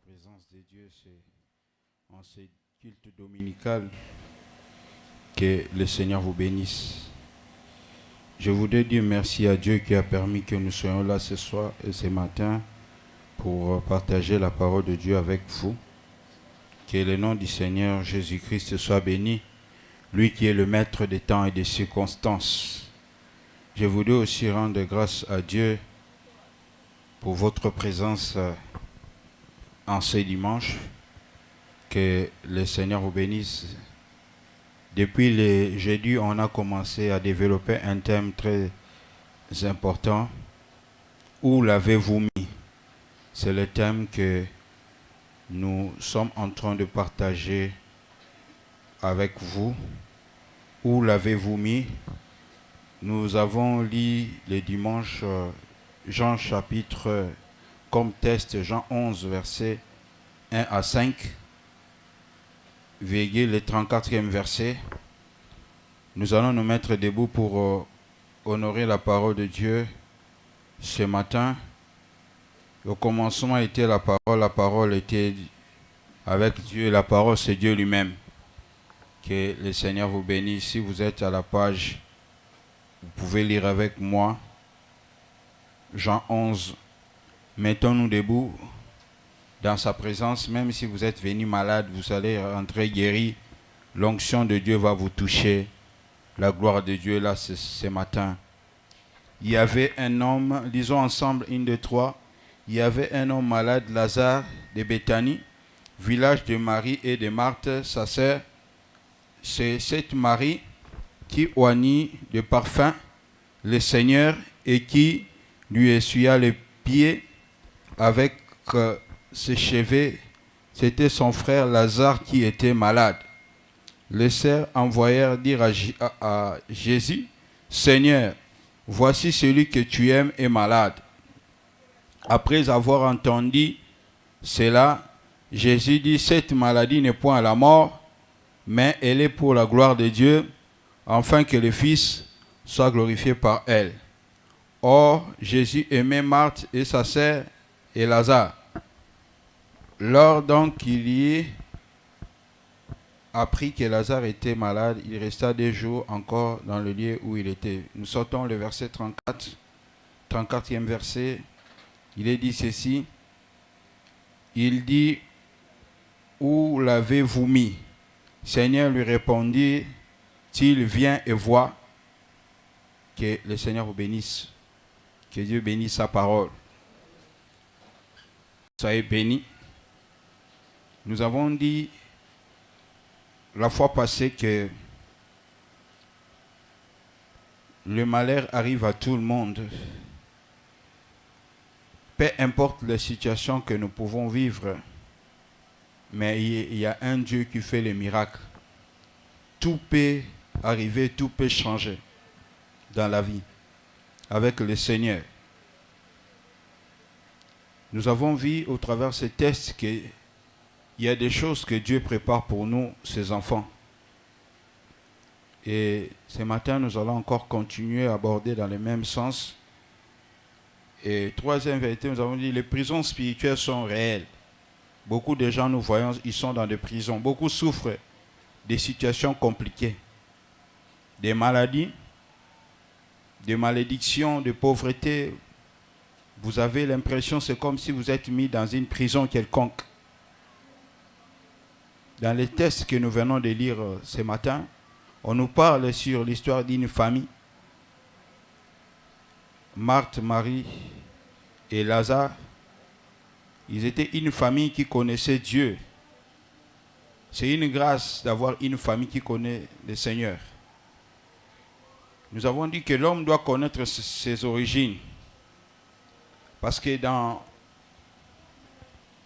présence de Dieu, c'est en ce culte dominical que le Seigneur vous bénisse. Je voudrais dire merci à Dieu qui a permis que nous soyons là ce soir et ce matin pour partager la parole de Dieu avec vous. Que le nom du Seigneur Jésus-Christ soit béni, lui qui est le maître des temps et des circonstances. Je voudrais aussi rendre grâce à Dieu pour votre présence en ce dimanche. Que le Seigneur vous bénisse. Depuis le jeudi, on a commencé à développer un thème très important. Où l'avez-vous mis? C'est le thème que nous sommes en train de partager avec vous. Où l'avez-vous mis? Nous avons lu le dimanche Jean chapitre comme test, Jean 11, versets 1 à 5, le 34e verset. Nous allons nous mettre debout pour honorer la parole de Dieu ce matin. Au commencement était la parole était avec Dieu, la parole c'est Dieu lui-même. Que le Seigneur vous bénisse. Si vous êtes à la page, vous pouvez lire avec moi Jean 11. Mettons-nous debout dans sa présence, même si vous êtes venu malade, vous allez rentrer guéri. L'onction de Dieu va vous toucher. La gloire de Dieu là ce matin. Il y avait un homme, lisons ensemble 1, 2, 3. Il y avait un homme malade, Lazare de Béthanie, village de Marie et de Marthe, sa sœur. C'est cette Marie qui oignit de parfum le Seigneur et qui lui essuya les pieds avec ses cheveux. C'était son frère Lazare qui était malade. Les sœurs envoyèrent dire à Jésus, « Seigneur, voici celui que tu aimes est malade. » Après avoir entendu cela, Jésus dit, « Cette maladie n'est point à la mort, mais elle est pour la gloire de Dieu, afin que le Fils soit glorifié par elle. » Or, Jésus aimait Marthe et sa sœur et Lazare. Lors donc qu'il y apprit que Lazare était malade, il resta 2 jours encore dans le lieu où il était. Nous sortons le verset 34, 34e verset. Il est dit ceci. Il dit, « Où l'avez-vous mis ?» Seigneur lui répondit-il, « Viens et vois. » Que le Seigneur vous bénisse. Que Dieu bénisse sa parole. Soyez bénis. Nous avons dit la fois passée que le malheur arrive à tout le monde. Peu importe les situations que nous pouvons vivre, mais il y a un Dieu qui fait les miracles. Tout peut arriver, tout peut changer dans la vie avec le Seigneur. Nous avons vu au travers de ces tests qu'il y a des choses que Dieu prépare pour nous, ses enfants. Et ce matin, nous allons encore continuer à aborder dans le même sens. Et troisième vérité, nous avons dit, les prisons spirituelles sont réelles. Beaucoup de gens, nous voyons, ils sont dans des prisons. Beaucoup souffrent des situations compliquées, des maladies, des malédictions, de pauvreté. Vous avez l'impression, c'est comme si vous êtes mis dans une prison quelconque. Dans les textes que nous venons de lire ce matin, on nous parle sur l'histoire d'une famille. Marthe, Marie et Lazare, ils étaient une famille qui connaissait Dieu. C'est une grâce d'avoir une famille qui connaît le Seigneur. Nous avons dit que l'homme doit connaître ses origines. Parce que dans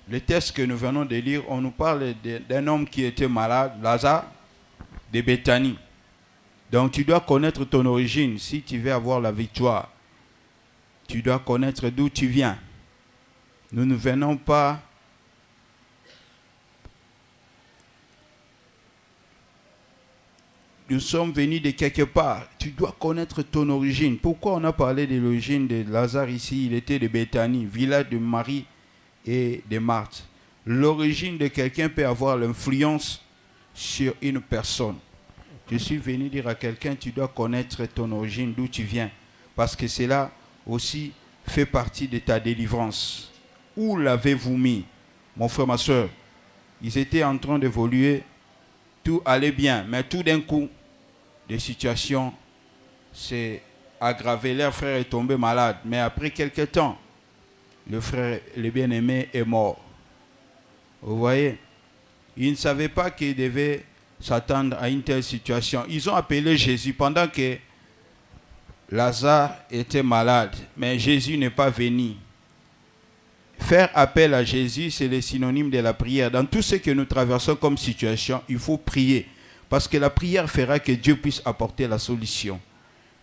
le texte que nous venons de lire, on nous parle d'un homme qui était malade, Lazare, de Béthanie. Donc tu dois connaître ton origine si tu veux avoir la victoire. Tu dois connaître d'où tu viens. Nous ne venons pas nous sommes venus de quelque part. Tu dois connaître ton origine. Pourquoi on a parlé de l'origine de Lazare ici? Il était de Béthanie, village de Marie et de Marthe. l'origine de quelqu'un peut avoir l'influence sur une personne. Je suis venu dire à quelqu'un, tu dois connaître ton origine, d'où tu viens. Parce que cela aussi fait partie de ta délivrance. Où l'avez-vous mis? Mon frère, ma soeur, ils étaient en train d'évoluer, tout allait bien, mais tout d'un coup, des situations s'est aggravées. Leur frère est tombé malade, mais après quelques temps, le frère, le bien-aimé, est mort. Vous voyez, ils ne savaient pas qu'ils devaient s'attendre à une telle situation. Ils ont appelé Jésus pendant que Lazare était malade, mais Jésus n'est pas venu. Faire appel à Jésus, c'est le synonyme de la prière. Dans tout ce que nous traversons comme situation, il faut prier. Parce que la prière fera que Dieu puisse apporter la solution.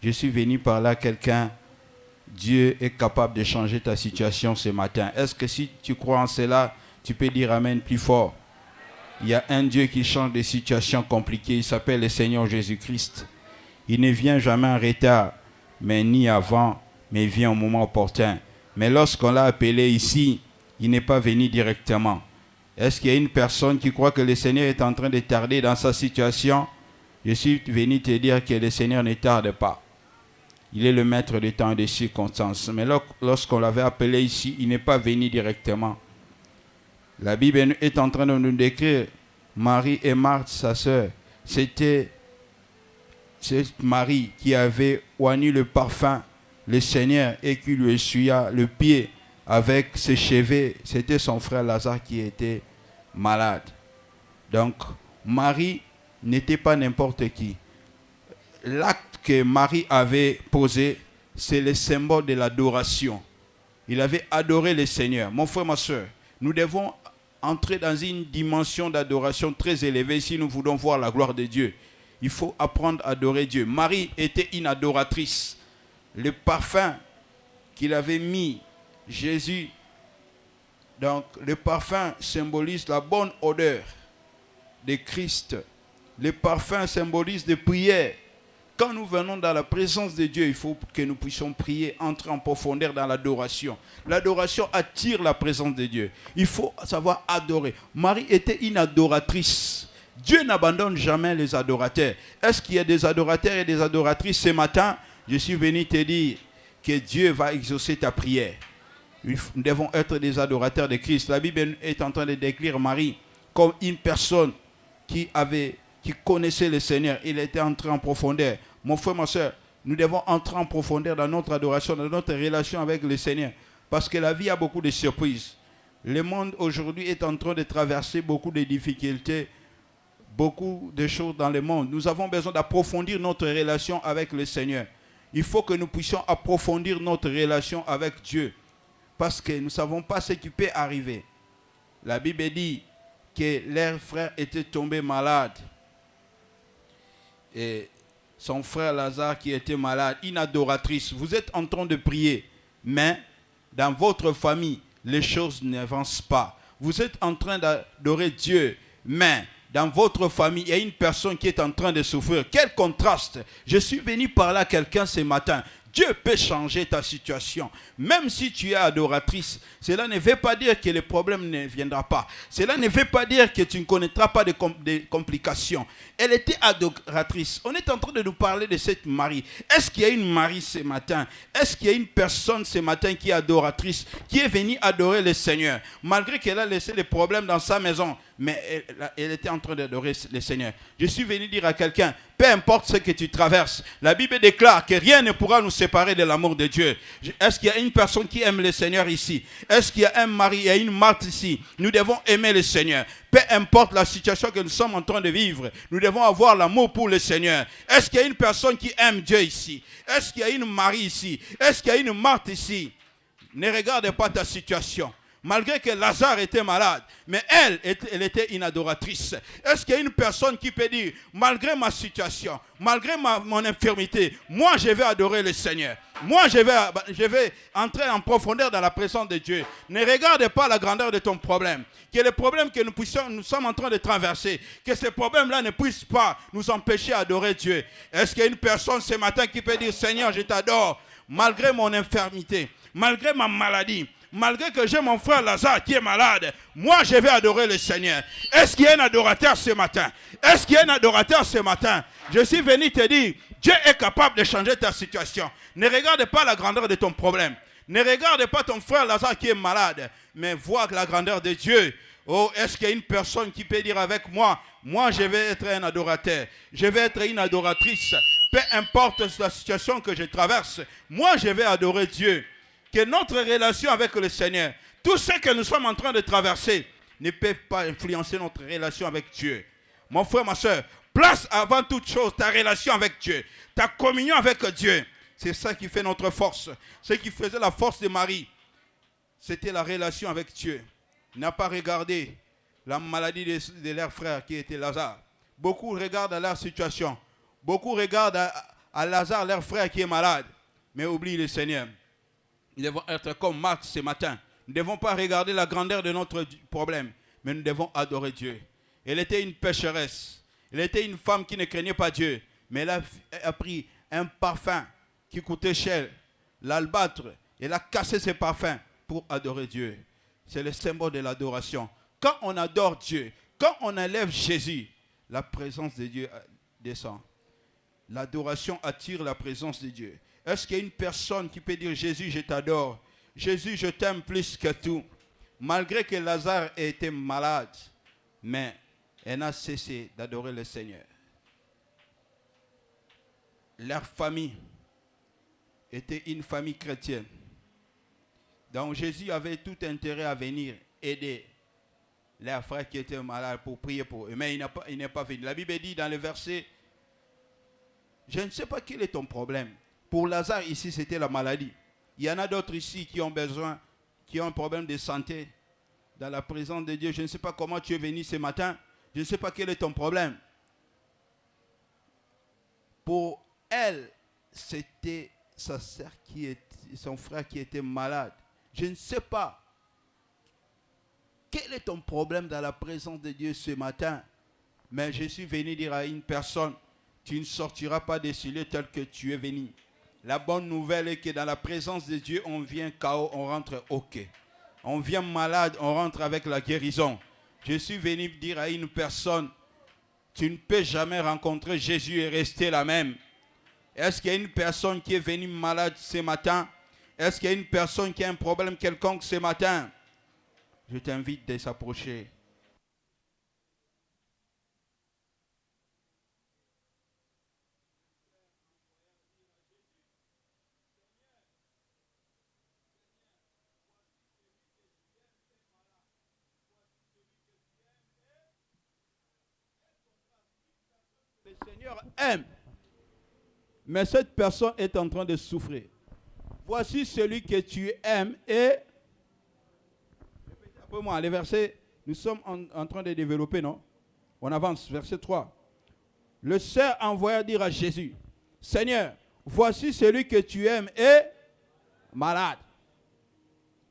Je suis venu par là, quelqu'un, Dieu est capable de changer ta situation ce matin. Est-ce que si tu crois en cela, tu peux dire Amen plus fort? Il y a un Dieu qui change des situations compliquées. Il s'appelle le Seigneur Jésus-Christ. Il ne vient jamais en retard, mais ni avant, mais il vient au moment opportun. Mais lorsqu'on l'a appelé ici, il n'est pas venu directement. Est-ce qu'il y a une personne qui croit que le Seigneur est en train de tarder dans sa situation? Je suis venu te dire que le Seigneur ne tarde pas. Il est le maître des temps et des circonstances. Mais lorsqu'on l'avait appelé ici, il n'est pas venu directement. La Bible est en train de nous décrire Marie et Marthe, sa sœur. C'était Marie qui avait oigné le parfum, le Seigneur, et qui lui essuya le pied avec ses cheveux. C'était son frère Lazare qui était malade. Donc, Marie n'était pas n'importe qui. L'acte que Marie avait posé, c'est le symbole de l'adoration. Il avait adoré le Seigneur. Mon frère, ma soeur, nous devons entrer dans une dimension d'adoration très élevée si nous voulons voir la gloire de Dieu. Il faut apprendre à adorer Dieu. Marie était une adoratrice. Le parfum qu'il avait mis, Jésus, donc le parfum symbolise la bonne odeur de Christ. Le parfum symbolise des prières. Quand nous venons dans la présence de Dieu, il faut que nous puissions prier, entrer en profondeur dans l'adoration. L'adoration attire la présence de Dieu. Il faut savoir adorer. Marie était une adoratrice. Dieu n'abandonne jamais les adorateurs. Est-ce qu'il y a des adorateurs et des adoratrices ce matin? Je suis venu te dire que Dieu va exaucer ta prière. Nous devons être des adorateurs de Christ. La Bible est en train de décrire Marie comme une personne qui connaissait le Seigneur. Il était entré en profondeur. Mon frère, ma soeur, nous devons entrer en profondeur dans notre adoration, dans notre relation avec le Seigneur. Parce que la vie a beaucoup de surprises. Le monde aujourd'hui est en train de traverser beaucoup de difficultés, beaucoup de choses dans le monde. Nous avons besoin d'approfondir notre relation avec le Seigneur. Il faut que nous puissions approfondir notre relation avec Dieu. Parce que nous ne savons pas ce qui peut arriver. La Bible dit que leur frère était tombé malade. Et son frère Lazare qui était malade, une adoratrice. Vous êtes en train de prier, mais dans votre famille, les choses n'avancent pas. Vous êtes en train d'adorer Dieu, mais dans votre famille, il y a une personne qui est en train de souffrir. Quel contraste! Je suis venu parler à quelqu'un ce matin. Dieu peut changer ta situation. Même si tu es adoratrice, cela ne veut pas dire que le problème ne viendra pas. Cela ne veut pas dire que tu ne connaîtras pas de complications. Elle était adoratrice. On est en train de nous parler de cette Marie. Est-ce qu'il y a une Marie ce matin? Est-ce qu'il y a une personne ce matin qui est adoratrice, qui est venue adorer le Seigneur, malgré qu'elle a laissé les problèmes dans sa maison? Mais elle était en train d'adorer le Seigneur. Je suis venu dire à quelqu'un, peu importe ce que tu traverses, la Bible déclare que rien ne pourra nous séparer de l'amour de Dieu. Est-ce qu'il y a une personne qui aime le Seigneur ici? Est-ce qu'il y a un mari et une Marthe ici? Nous devons aimer le Seigneur. Peu importe la situation que nous sommes en train de vivre, nous devons avoir l'amour pour le Seigneur. Est-ce qu'il y a une personne qui aime Dieu ici? Est-ce qu'il y a une Marie ici? Est-ce qu'il y a une Marthe ici? Ne regarde pas ta situation. Malgré que Lazare était malade, mais elle était une adoratrice. Est-ce qu'il y a une personne qui peut dire, malgré ma situation, malgré mon infirmité, moi je vais adorer le Seigneur. Moi je vais entrer en profondeur dans la présence de Dieu. Ne regarde pas la grandeur de ton problème. Que le problème que nous sommes en train de traverser, que ce problème-là ne puisse pas nous empêcher d'adorer Dieu. Est-ce qu'il y a une personne ce matin qui peut dire, Seigneur, je t'adore, malgré mon infirmité, malgré ma maladie, malgré que j'ai mon frère Lazare qui est malade, moi je vais adorer le Seigneur. Est-ce qu'il y a un adorateur ce matin? Est-ce qu'il y a un adorateur ce matin? Je suis venu te dire, Dieu est capable de changer ta situation. Ne regarde pas la grandeur de ton problème. Ne regarde pas ton frère Lazare qui est malade, mais vois la grandeur de Dieu. Oh, est-ce qu'il y a une personne qui peut dire avec moi, moi je vais être un adorateur, je vais être une adoratrice, peu importe la situation que je traverse, moi je vais adorer Dieu. Que notre relation avec le Seigneur, tout ce que nous sommes en train de traverser, ne peut pas influencer notre relation avec Dieu. Mon frère, ma soeur, place avant toute chose ta relation avec Dieu, ta communion avec Dieu. C'est ça qui fait notre force. Ce qui faisait la force de Marie, c'était la relation avec Dieu. Il n'a pas regardé la maladie de leur frère qui était Lazare. Beaucoup regardent à leur situation. Beaucoup regardent à Lazare, leur frère qui est malade, mais oublient le Seigneur. Nous devons être comme Marc ce matin. Nous ne devons pas regarder la grandeur de notre problème, mais nous devons adorer Dieu. Elle était une pécheresse. Elle était une femme qui ne craignait pas Dieu, mais elle a pris un parfum qui coûtait cher, l'albâtre. Elle a cassé ses parfums pour adorer Dieu. C'est le symbole de l'adoration. Quand on adore Dieu, quand on élève Jésus, la présence de Dieu descend. L'adoration attire la présence de Dieu. Est-ce qu'il y a une personne qui peut dire, Jésus, je t'adore. Jésus, je t'aime plus que tout. Malgré que Lazare ait été malade, mais elle n'a cessé d'adorer le Seigneur. Leur famille était une famille chrétienne. Donc Jésus avait tout intérêt à venir aider leurs frères qui étaient malades pour prier pour eux. Mais il n'est pas venu. La Bible dit dans le verset, je ne sais pas quel est ton problème. Pour Lazare ici, c'était la maladie. Il y en a d'autres ici qui ont besoin, qui ont un problème de santé. Dans la présence de Dieu, je ne sais pas comment tu es venu ce matin. Je ne sais pas quel est ton problème. Pour elle, c'était sa sœur son frère qui était malade. Je ne sais pas. Quel est ton problème dans la présence de Dieu ce matin? Mais je suis venu dire à une personne, tu ne sortiras pas de ce lieu tel que tu es venu. La bonne nouvelle est que dans la présence de Dieu, on vient KO, on rentre OK. On vient malade, on rentre avec la guérison. Je suis venu dire à une personne, tu ne peux jamais rencontrer Jésus et rester la même. Est-ce qu'il y a une personne qui est venue malade ce matin? Est-ce qu'il y a une personne qui a un problème quelconque ce matin? Je t'invite de s'approcher. Le Seigneur aime, mais cette personne est en train de souffrir. Voici celui que tu aimes et... Après moi, les versets, nous sommes en train de développer, non? On avance, verset 3. Le Seigneur envoya dire à Jésus, Seigneur, voici celui que tu aimes est malade.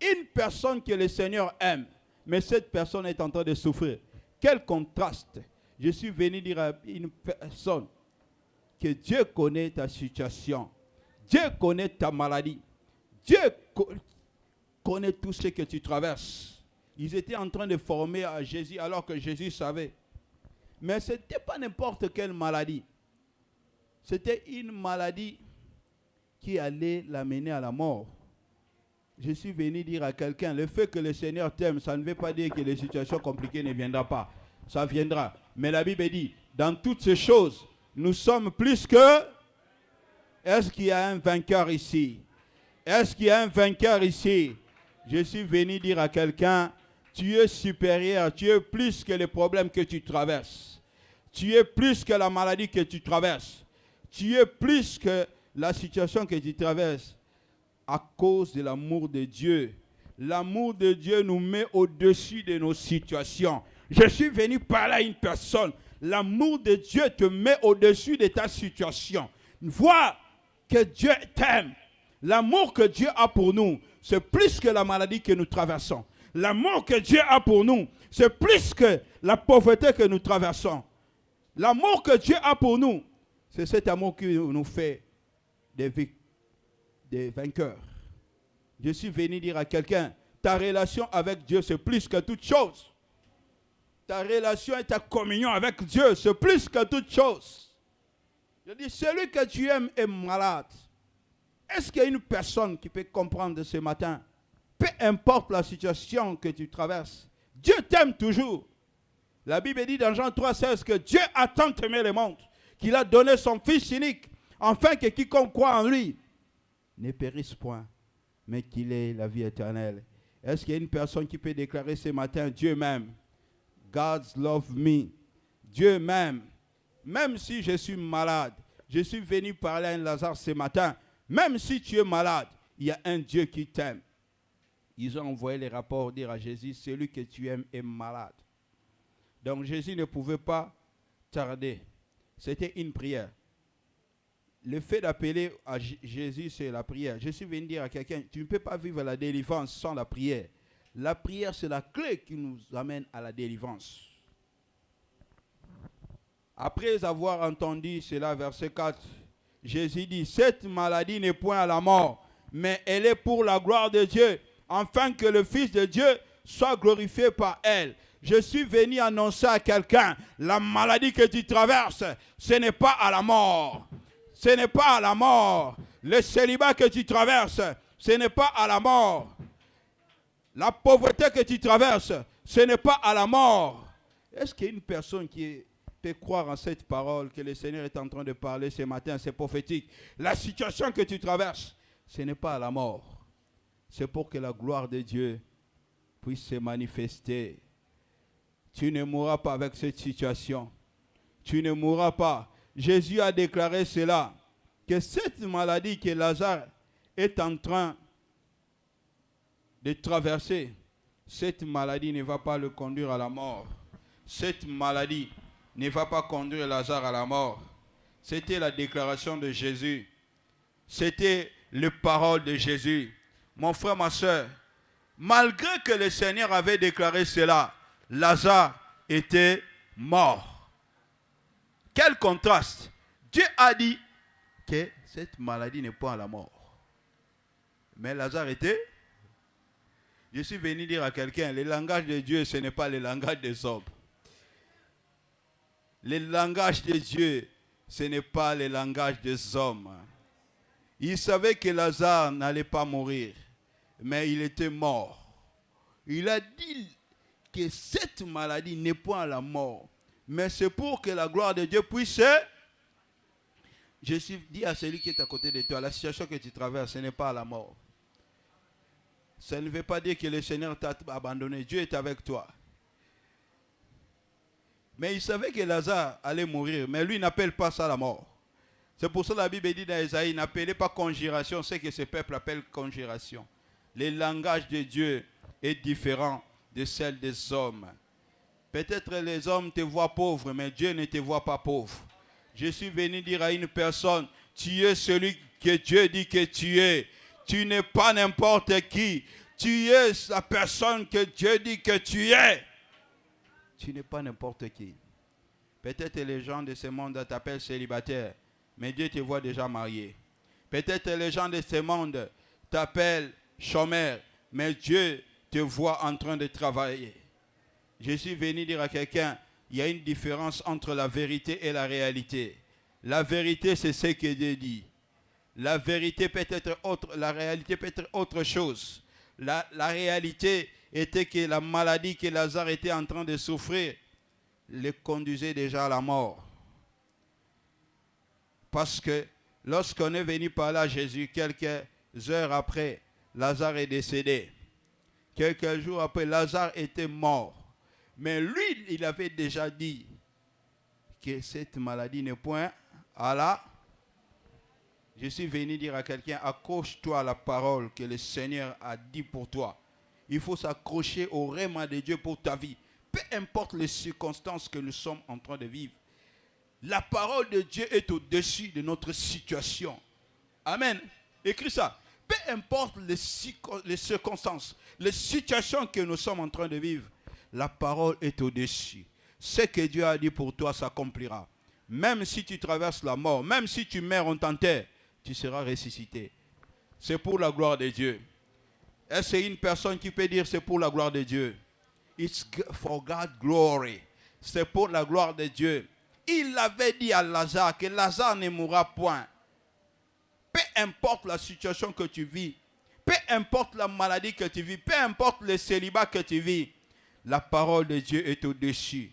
Une personne que le Seigneur aime, mais cette personne est en train de souffrir. Quel contraste! Je suis venu dire à une personne que Dieu connaît ta situation. Dieu connaît ta maladie. Dieu connaît tout ce que tu traverses. Ils étaient en train de former à Jésus alors que Jésus savait. Mais ce n'était pas n'importe quelle maladie. C'était une maladie qui allait l'amener à la mort. Je suis venu dire à quelqu'un, le fait que le Seigneur t'aime, ça ne veut pas dire que les situations compliquées ne viendront pas. Ça viendra. Mais la Bible dit, dans toutes ces choses, nous sommes plus que... Est-ce qu'il y a un vainqueur ici? Est-ce qu'il y a un vainqueur ici? Je suis venu dire à quelqu'un, tu es supérieur, tu es plus que les problèmes que tu traverses. Tu es plus que la maladie que tu traverses. Tu es plus que la situation que tu traverses. À cause de l'amour de Dieu. L'amour de Dieu nous met au-dessus de nos situations. Je suis venu parler à une personne. L'amour de Dieu te met au-dessus de ta situation. Vois que Dieu t'aime. L'amour que Dieu a pour nous, c'est plus que la maladie que nous traversons. L'amour que Dieu a pour nous, c'est plus que la pauvreté que nous traversons. L'amour que Dieu a pour nous, c'est cet amour qui nous fait des vainqueurs. Je suis venu dire à quelqu'un, Ta relation avec Dieu, c'est plus que toute chose. Ta relation et ta communion avec Dieu, c'est plus que toute chose. Je dis, celui que tu aimes est malade. Est-ce qu'il y a une personne qui peut comprendre ce matin? Peu importe la situation que tu traverses, Dieu t'aime toujours. La Bible dit dans Jean 3,16 que Dieu a tant aimé le monde qu'il a donné son Fils unique, afin que quiconque croit en lui ne périsse point, mais qu'il ait la vie éternelle. Est-ce qu'il y a une personne qui peut déclarer ce matin, Dieu m'aime? God love me. Dieu m'aime. Même si je suis malade, je suis venu parler à un Lazare ce matin. Même si tu es malade, il y a un Dieu qui t'aime. Ils ont envoyé les rapports dire à Jésus, celui que tu aimes est malade. Donc Jésus ne pouvait pas tarder. C'était une prière. Le fait d'appeler à Jésus, c'est la prière. Je suis venu dire à quelqu'un, tu ne peux pas vivre la délivrance sans la prière. La prière, c'est la clé qui nous amène à la délivrance. Après avoir entendu cela, verset 4, Jésus dit, cette maladie n'est point à la mort, mais elle est pour la gloire de Dieu, afin que le Fils de Dieu soit glorifié par elle. Je suis venu annoncer à quelqu'un, la maladie que tu traverses, ce n'est pas à la mort. Ce n'est pas à la mort. Le célibat que tu traverses, ce n'est pas à la mort. La pauvreté que tu traverses, ce n'est pas à la mort. Est-ce qu'il y a une personne qui peut croire en cette parole que le Seigneur est en train de parler ce matin? C'est prophétique. La situation que tu traverses, ce n'est pas à la mort. C'est pour que la gloire de Dieu puisse se manifester. Tu ne mourras pas avec cette situation. Tu ne mourras pas. Jésus a déclaré cela, que cette maladie que Lazare est en train de traverser, cette maladie ne va pas le conduire à la mort. Cette maladie ne va pas conduire Lazare à la mort. C'était la déclaration de Jésus. C'était les paroles de Jésus. Mon frère, ma soeur, malgré que le Seigneur avait déclaré cela, Lazare était mort. Quel contraste! Dieu a dit que cette maladie n'est pas à la mort. Mais Lazare était... Je suis venu dire à quelqu'un, le langage de Dieu, ce n'est pas le langage des hommes. Le langage de Dieu, ce n'est pas le langage des hommes. Il savait que Lazare n'allait pas mourir, mais il était mort. Il a dit que cette maladie n'est pas à la mort, mais c'est pour que la gloire de Dieu puisse... Je suis dit à celui qui est à côté de toi, la situation que tu traverses, ce n'est pas à la mort. Ça ne veut pas dire que le Seigneur t'a abandonné. Dieu est avec toi. Mais il savait que Lazare allait mourir, mais lui n'appelle pas ça la mort. C'est pour ça que la Bible dit dans Isaïe, n'appelez pas conjuration, ce que ce peuple appelle conjuration. Le langage de Dieu est différent de celle des hommes. Peut-être les hommes te voient pauvre, mais Dieu ne te voit pas pauvre. Je suis venu dire à une personne, tu es celui que Dieu dit que tu es. Tu n'es pas n'importe qui. Tu es la personne que Dieu dit que tu es. Tu n'es pas n'importe qui. Peut-être les gens de ce monde t'appellent célibataire, mais Dieu te voit déjà marié. Peut-être les gens de ce monde t'appellent chômeur, mais Dieu te voit en train de travailler. Je suis venu dire à quelqu'un, il y a une différence entre la vérité et la réalité. La vérité, c'est ce que Dieu dit. La vérité peut être autre, la réalité peut être autre chose. La réalité était que la maladie que Lazare était en train de souffrir le conduisait déjà à la mort. Parce que lorsqu'on est venu parler à Jésus, quelques heures après, Lazare est décédé. Quelques jours après, Lazare était mort. Mais lui, il avait déjà dit que cette maladie n'est point à la... Je suis venu dire à quelqu'un, accroche-toi à la parole que le Seigneur a dit pour toi. Il faut s'accrocher au règne de Dieu pour ta vie. Peu importe les circonstances que nous sommes en train de vivre. La parole de Dieu est au-dessus de notre situation. Amen. Écris ça. Peu importe les circonstances, les situations que nous sommes en train de vivre, la parole est au-dessus. Ce que Dieu a dit pour toi s'accomplira. Même si tu traverses la mort, même si tu meurs en t'enterre, tu seras ressuscité. C'est pour la gloire de Dieu. Est-ce qu'il y a une personne qui peut dire c'est pour la gloire de Dieu? It's for God's glory. C'est pour la gloire de Dieu. Il avait dit à Lazare que Lazare ne mourra point. Peu importe la situation que tu vis, peu importe la maladie que tu vis, peu importe le célibat que tu vis, la parole de Dieu est au-dessus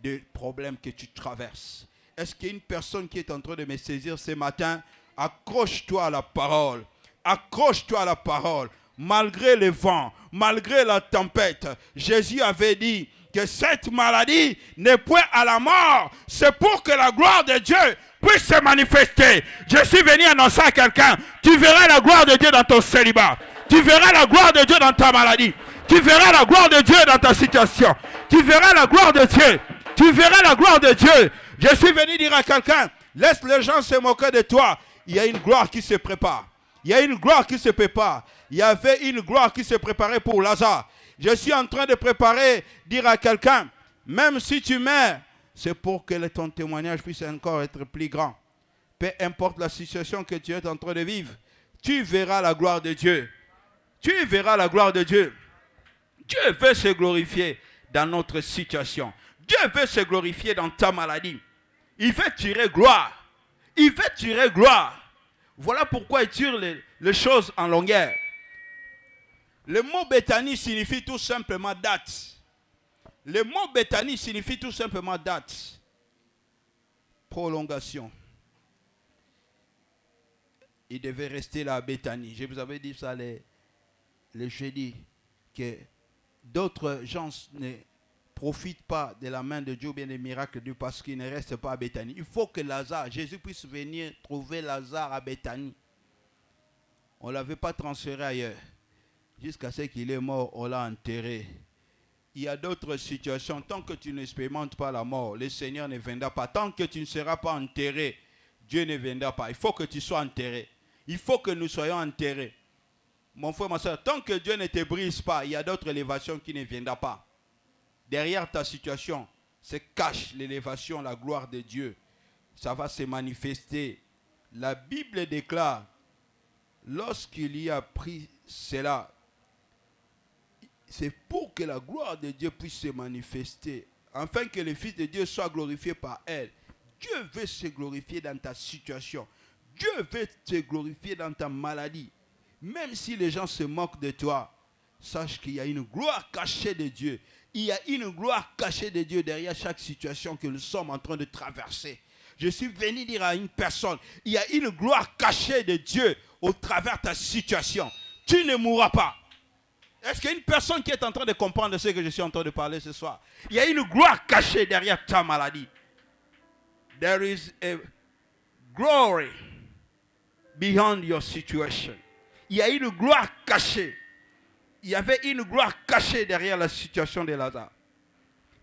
des problèmes que tu traverses. Est-ce qu'il y a une personne qui est en train de me saisir ce matin? Accroche-toi à la parole. Accroche-toi à la parole. Malgré le vent, malgré la tempête, Jésus avait dit que cette maladie n'est point à la mort. C'est pour que la gloire de Dieu puisse se manifester. Je suis venu annoncer à quelqu'un, tu verras la gloire de Dieu dans ton célibat. Tu verras la gloire de Dieu dans ta maladie. Tu verras la gloire de Dieu dans ta situation. Tu verras la gloire de Dieu. Tu verras la gloire de Dieu. Je suis venu dire à quelqu'un, laisse les gens se moquer de toi. Il y a une gloire qui se prépare. Il y a une gloire qui se prépare. Il y avait une gloire qui se préparait pour Lazare. Je suis en train de préparer, dire à quelqu'un, même si tu meurs, c'est pour que ton témoignage puisse encore être plus grand. Peu importe la situation que tu es en train de vivre, tu verras la gloire de Dieu. Tu verras la gloire de Dieu. Dieu veut se glorifier dans notre situation. Dieu veut se glorifier dans ta maladie. Il veut tirer gloire. Il veut tirer gloire. Voilà pourquoi il tire les choses en longueur. Le mot Béthanie signifie tout simplement date. Le mot Béthanie signifie tout simplement date. Prolongation. Il devait rester là à Béthanie. Je vous avais dit ça le jeudi, que d'autres gens ne profitent pas de la main de Dieu ou bien des miracles de Dieu parce qu'ils ne restent pas à Béthanie. Il faut que Lazare, Jésus puisse venir trouver Lazare à Béthanie. On ne l'avait pas transféré ailleurs. Jusqu'à ce qu'il est mort, on l'a enterré. Il y a d'autres situations. Tant que tu n'expérimentes pas la mort, le Seigneur ne viendra pas. Tant que tu ne seras pas enterré, Dieu ne viendra pas. Il faut que tu sois enterré. Il faut que nous soyons enterrés. Mon frère, ma soeur, tant que Dieu ne te brise pas, il y a d'autres élévations qui ne viendront pas. Derrière ta situation se cache l'élévation, la gloire de Dieu. Ça va se manifester. La Bible déclare, lorsqu'il y a pris cela, c'est pour que la gloire de Dieu puisse se manifester, afin que le Fils de Dieu soit glorifié par elle. Dieu veut se glorifier dans ta situation. Dieu veut te glorifier dans ta maladie. Même si les gens se moquent de toi, sache qu'il y a une gloire cachée de Dieu. Il y a une gloire cachée de Dieu derrière chaque situation que nous sommes en train de traverser. Je suis venu dire à une personne, il y a une gloire cachée de Dieu au travers de ta situation. Tu ne mourras pas. Est-ce qu'il y a une personne qui est en train de comprendre ce que je suis en train de parler ce soir? Il y a une gloire cachée derrière ta maladie. There is a glory behind your situation. Il y a une gloire cachée. Il y avait une gloire cachée derrière la situation de Lazare.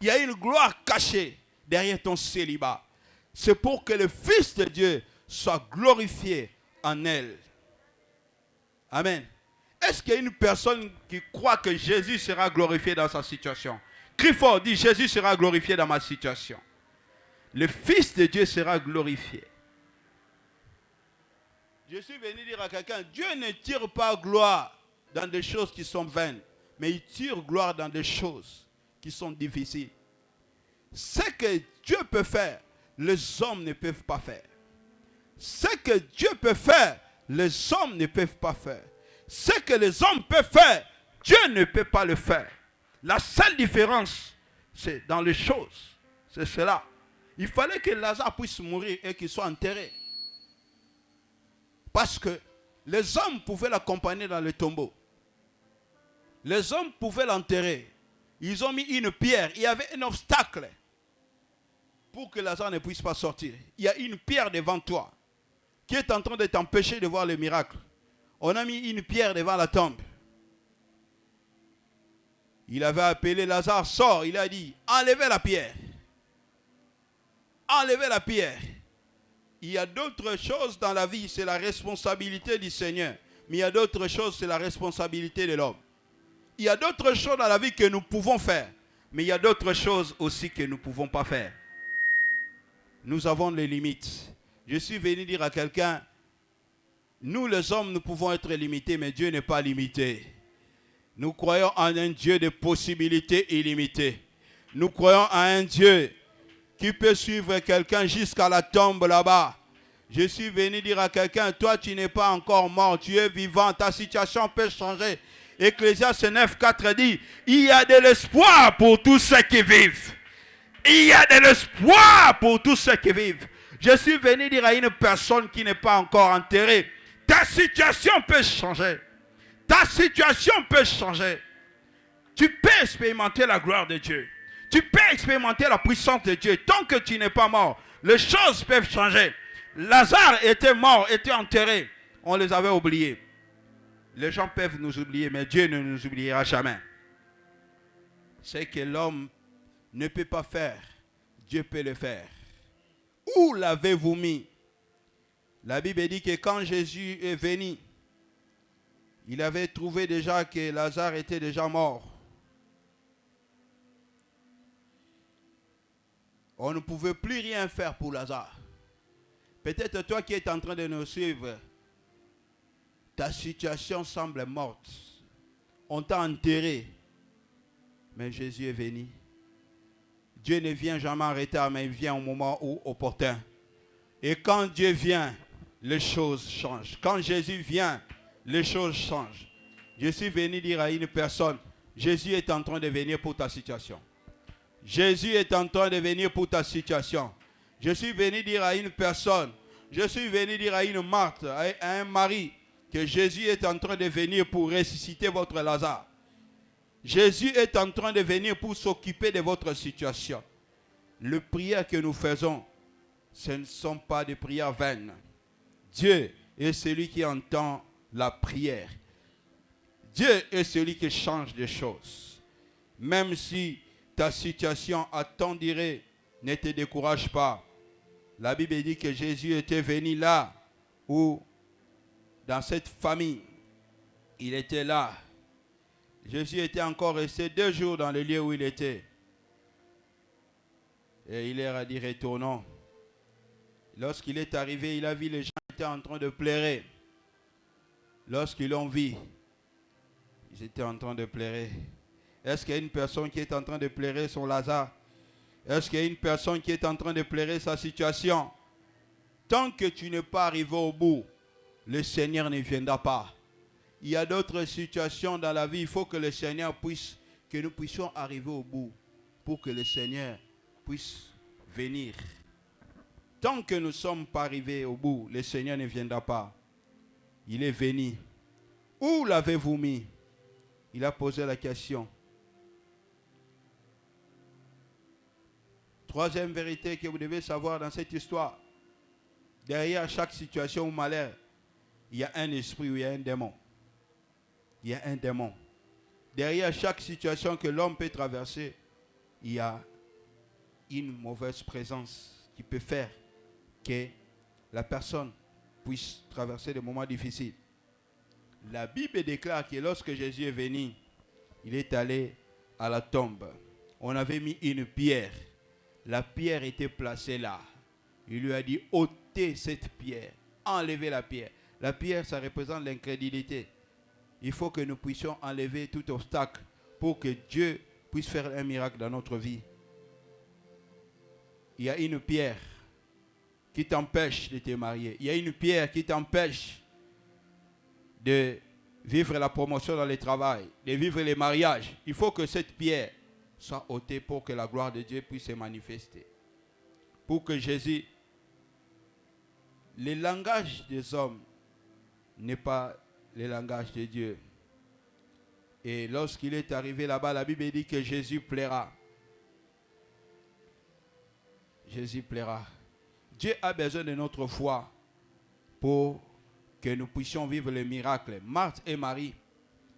Il y a une gloire cachée derrière ton célibat. C'est pour que le Fils de Dieu soit glorifié en elle. Amen. Est-ce qu'il y a une personne qui croit que Jésus sera glorifié dans sa situation? Crie fort, dis Jésus sera glorifié dans ma situation. Le Fils de Dieu sera glorifié. Je suis venu dire à quelqu'un, Dieu ne tire pas gloire dans des choses qui sont vaines, mais il tire gloire dans des choses qui sont difficiles. Ce que Dieu peut faire, les hommes ne peuvent pas faire. Ce que Dieu peut faire, les hommes ne peuvent pas faire. Ce que les hommes peuvent faire, Dieu ne peut pas le faire. La seule différence, c'est dans les choses. C'est cela. Il fallait que Lazare puisse mourir et qu'il soit enterré. Parce que les hommes pouvaient l'accompagner dans le tombeau. Les hommes pouvaient l'enterrer. Ils ont mis une pierre. Il y avait un obstacle pour que Lazare ne puisse pas sortir. Il y a une pierre devant toi qui est en train de t'empêcher de voir le miracle. On a mis une pierre devant la tombe. Il avait appelé Lazare, sors. Il a dit, enlevez la pierre. Enlevez la pierre. Il y a d'autres choses dans la vie, c'est la responsabilité du Seigneur. Mais il y a d'autres choses, c'est la responsabilité de l'homme. Il y a d'autres choses dans la vie que nous pouvons faire. Mais il y a d'autres choses aussi que nous ne pouvons pas faire. Nous avons les limites. Je suis venu dire à quelqu'un, nous les hommes, nous pouvons être limités, mais Dieu n'est pas limité. Nous croyons en un Dieu de possibilités illimitées. Nous croyons en un Dieu qui peut suivre quelqu'un jusqu'à la tombe là-bas. Je suis venu dire à quelqu'un, toi tu n'es pas encore mort, tu es vivant, ta situation peut changer. Ecclésiaste 9:4 dit, il y a de l'espoir pour tous ceux qui vivent. Il y a de l'espoir pour tous ceux qui vivent. Je suis venu dire à une personne qui n'est pas encore enterrée, ta situation peut changer. Ta situation peut changer. Tu peux expérimenter la gloire de Dieu. Tu peux expérimenter la puissance de Dieu. Tant que tu n'es pas mort, les choses peuvent changer. Lazare était mort, était enterré. On les avait oubliés. Les gens peuvent nous oublier, mais Dieu ne nous oubliera jamais. Ce que l'homme ne peut pas faire, Dieu peut le faire. Où l'avez-vous mis? La Bible dit que quand Jésus est venu, il avait trouvé déjà que Lazare était déjà mort. On ne pouvait plus rien faire pour Lazare. Peut-être toi qui es en train de nous suivre, ta situation semble morte. On t'a enterré. Mais Jésus est venu. Dieu ne vient jamais en retard, mais il vient au moment où opportun. Et quand Dieu vient, les choses changent. Quand Jésus vient, les choses changent. Je suis venu dire à une personne, Jésus est en train de venir pour ta situation. Jésus est en train de venir pour ta situation. Je suis venu dire à une personne, je suis venu dire à une Marthe, à un mari, que Jésus est en train de venir pour ressusciter votre Lazare. Jésus est en train de venir pour s'occuper de votre situation. Les prières que nous faisons, ce ne sont pas des prières vaines. Dieu est celui qui entend la prière. Dieu est celui qui change les choses. Même si ta situation, à ton dire, ne te décourage pas. La Bible dit que Jésus était venu là où, dans cette famille, il était là. Jésus était encore resté 2 jours dans le lieu où il était. Et il leur a dit, retournons. Lorsqu'il est arrivé, il a vu les gens étaient en train de pleurer. Lorsqu'ils l'ont vu, ils étaient en train de pleurer. Est-ce qu'il y a une personne qui est en train de pleurer son Lazare? Est-ce qu'il y a une personne qui est en train de pleurer sa situation? Tant que tu n'es pas arrivé au bout, le Seigneur ne viendra pas. Il y a d'autres situations dans la vie, il faut que le Seigneur puisse, que nous puissions arriver au bout pour que le Seigneur puisse venir. Tant que nous ne sommes pas arrivés au bout, le Seigneur ne viendra pas. Il est venu. Où l'avez-vous mis? Il a posé la question. Troisième vérité que vous devez savoir dans cette histoire. Derrière chaque situation ou malheur, il y a un esprit ou il y a un démon. Il y a un démon. Derrière chaque situation que l'homme peut traverser, il y a une mauvaise présence qui peut faire que la personne puisse traverser des moments difficiles. La Bible déclare que lorsque Jésus est venu, il est allé à la tombe. On avait mis une pierre. La pierre était placée là. Il lui a dit, ôtez cette pierre. Enlevez la pierre. La pierre, ça représente l'incrédulité. Il faut que nous puissions enlever tout obstacle pour que Dieu puisse faire un miracle dans notre vie. Il y a une pierre qui t'empêche de te marier. Il y a une pierre qui t'empêche de vivre la promotion dans le travail, de vivre les mariages. Il faut que cette pierre soit ôtée pour que la gloire de Dieu puisse se manifester. Pour que Jésus, le langage des hommes n'est pas le langage de Dieu. Et lorsqu'il est arrivé là-bas, la Bible dit que Jésus plaira. Jésus plaira. Dieu a besoin de notre foi pour que nous puissions vivre le miracle. Marthe et Marie,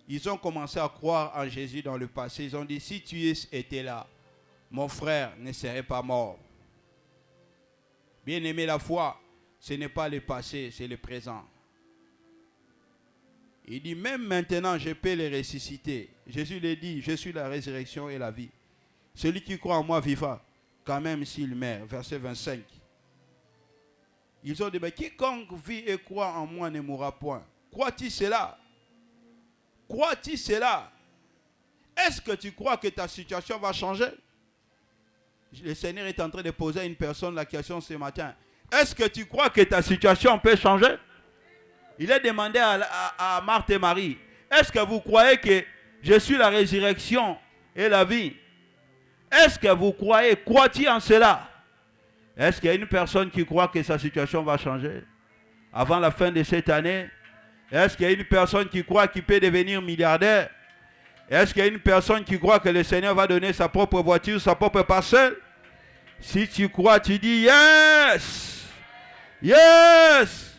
ils ont commencé à croire en Jésus dans le passé. Ils ont dit, si tu étais là, mon frère ne serait pas mort. Bien aimé, la foi, ce n'est pas le passé, c'est le présent. Il dit, même maintenant, je peux les ressusciter. Jésus lui dit, je suis la résurrection et la vie. Celui qui croit en moi vivra, quand même s'il meurt. Verset 25. Ils ont dit, mais quiconque vit et croit en moi ne mourra point. Crois-tu cela? Crois-tu cela? Est-ce que tu crois que ta situation va changer? Le Seigneur est en train de poser à une personne la question ce matin. Est-ce que tu crois que ta situation peut changer? Il a demandé à Marthe et Marie, est-ce que vous croyez que je suis la résurrection et la vie? Est-ce que vous croyez, crois-tu en cela? Est-ce qu'il y a une personne qui croit que sa situation va changer avant la fin de cette année? Est-ce qu'il y a une personne qui croit qu'il peut devenir milliardaire? Est-ce qu'il y a une personne qui croit que le Seigneur va donner sa propre voiture, sa propre parcelle? Si tu crois, tu dis yes! Yes!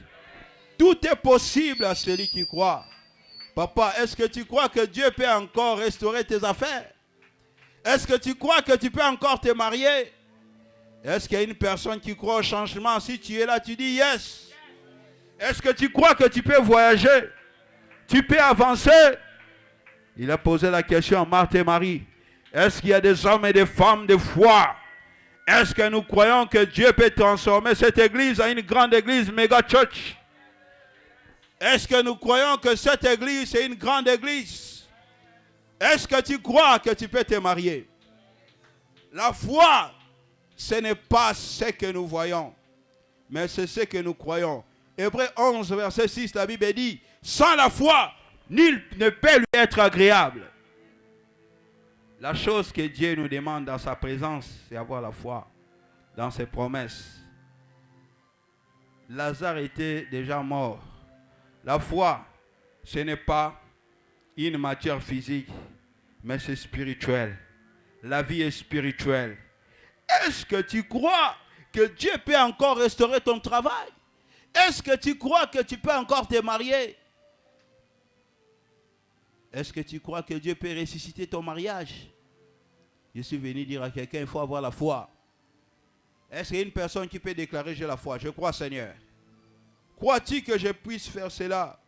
Tout est possible à celui qui croit. Papa, est-ce que tu crois que Dieu peut encore restaurer tes affaires? Est-ce que tu crois que tu peux encore te marier? Est-ce qu'il y a une personne qui croit au changement? Si tu es là, tu dis yes. Est-ce que tu crois que tu peux voyager? Tu peux avancer? Il a posé la question à Marthe et Marie. Est-ce qu'il y a des hommes et des femmes de foi? Est-ce que nous croyons que Dieu peut transformer cette église en une grande église, méga church? Est-ce que nous croyons que cette église est une grande église? Est-ce que tu crois que tu peux te marier? La foi, ce n'est pas ce que nous voyons, mais c'est ce que nous croyons. Hébreux 11, verset 6, la Bible dit, sans la foi, nul ne peut lui être agréable. La chose que Dieu nous demande dans sa présence, c'est avoir la foi dans ses promesses. Lazare était déjà mort. La foi, ce n'est pas une matière physique, mais c'est spirituel. La vie est spirituelle. Est-ce que tu crois que Dieu peut encore restaurer ton travail? Est-ce que tu crois que tu peux encore te marier? Est-ce que tu crois que Dieu peut ressusciter ton mariage? Je suis venu dire à quelqu'un, il faut avoir la foi. Est-ce qu'il y a une personne qui peut déclarer, j'ai la foi? Je crois, Seigneur. Crois-tu que je puisse faire cela?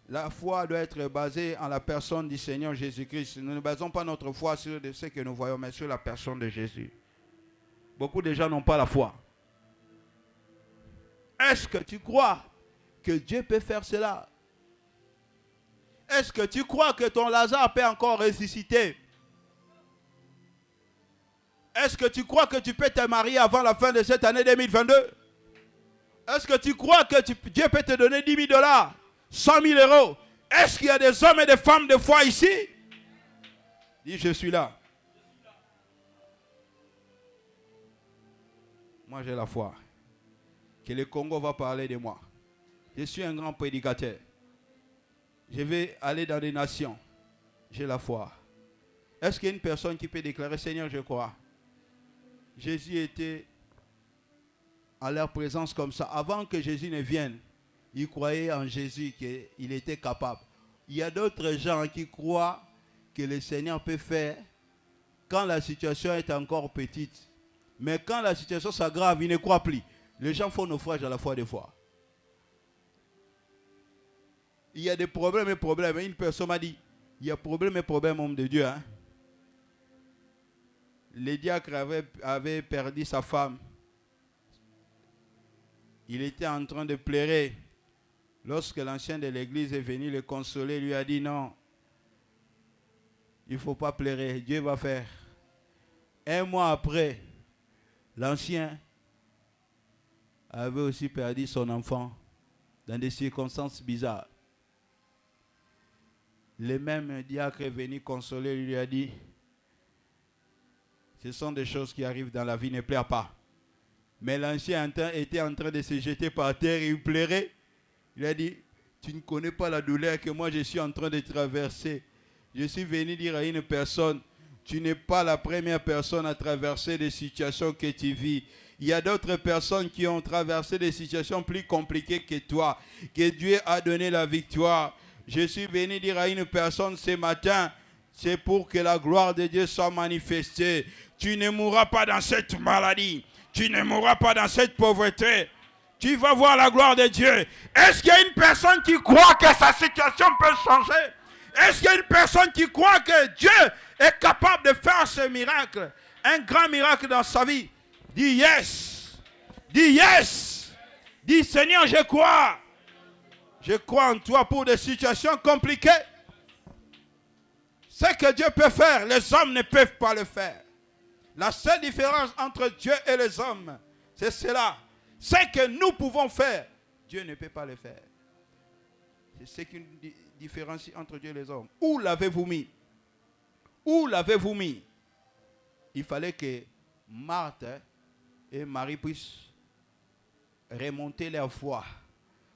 La foi doit être basée en la personne du Seigneur Jésus-Christ. Nous ne basons pas notre foi sur ce que nous voyons, mais sur la personne de Jésus. Beaucoup de gens n'ont pas la foi. Est-ce que tu crois que Dieu peut faire cela? Est-ce que tu crois que ton Lazare peut encore ressusciter? Est-ce que tu crois que tu peux te marier avant la fin de cette année 2022? Est-ce que tu crois que Dieu peut te donner 10 000 $, 100 000 euros? Est-ce qu'il y a des hommes et des femmes de foi ici? Dis, je suis là. Moi, j'ai la foi. Que le Congo va parler de moi. Je suis un grand prédicateur. Je vais aller dans des nations. J'ai la foi. Est-ce qu'il y a une personne qui peut déclarer, Seigneur, je crois? Jésus était à leur présence comme ça. Avant que Jésus ne vienne, ils croyaient en Jésus, qu'il était capable. Il y a d'autres gens qui croient que le Seigneur peut faire quand la situation est encore petite. Mais quand la situation s'aggrave, ils ne croient plus. Les gens font naufrage à la fois des fois. Il y a des problèmes et problèmes. Une personne m'a dit, il y a problème et problème, homme de Dieu. Hein? Le diacre avait perdu sa femme. Il était en train de pleurer. Lorsque l'ancien de l'église est venu le consoler, il lui a dit non, il ne faut pas pleurer, Dieu va faire. Un mois après, l'ancien avait aussi perdu son enfant dans des circonstances bizarres. Le même diacre est venu consoler, lui a dit, ce sont des choses qui arrivent dans la vie, ne pleure pas. Mais l'ancien était en train de se jeter par terre et il pleurait. Il a dit, tu ne connais pas la douleur que moi je suis en train de traverser. Je suis venu dire à une personne, tu n'es pas la première personne à traverser des situations que tu vis. Il y a d'autres personnes qui ont traversé des situations plus compliquées que toi, que Dieu a donné la victoire. Je suis venu dire à une personne ce matin, c'est pour que la gloire de Dieu soit manifestée. Tu ne mourras pas dans cette maladie. Tu ne mourras pas dans cette pauvreté. Tu vas voir la gloire de Dieu. Est-ce qu'il y a une personne qui croit que sa situation peut changer? Est-ce qu'il y a une personne qui croit que Dieu est capable de faire ce miracle? Un grand miracle dans sa vie. Dis yes. Dis yes. Dis Seigneur, je crois. Je crois en toi pour des situations compliquées. Ce que Dieu peut faire, les hommes ne peuvent pas le faire. La seule différence entre Dieu et les hommes, c'est cela. Ce que nous pouvons faire, Dieu ne peut pas le faire. C'est ce qui différencie entre Dieu et les hommes. Où l'avez-vous mis? Où l'avez-vous mis? Il fallait que Marthe et Marie puissent remonter leur foi.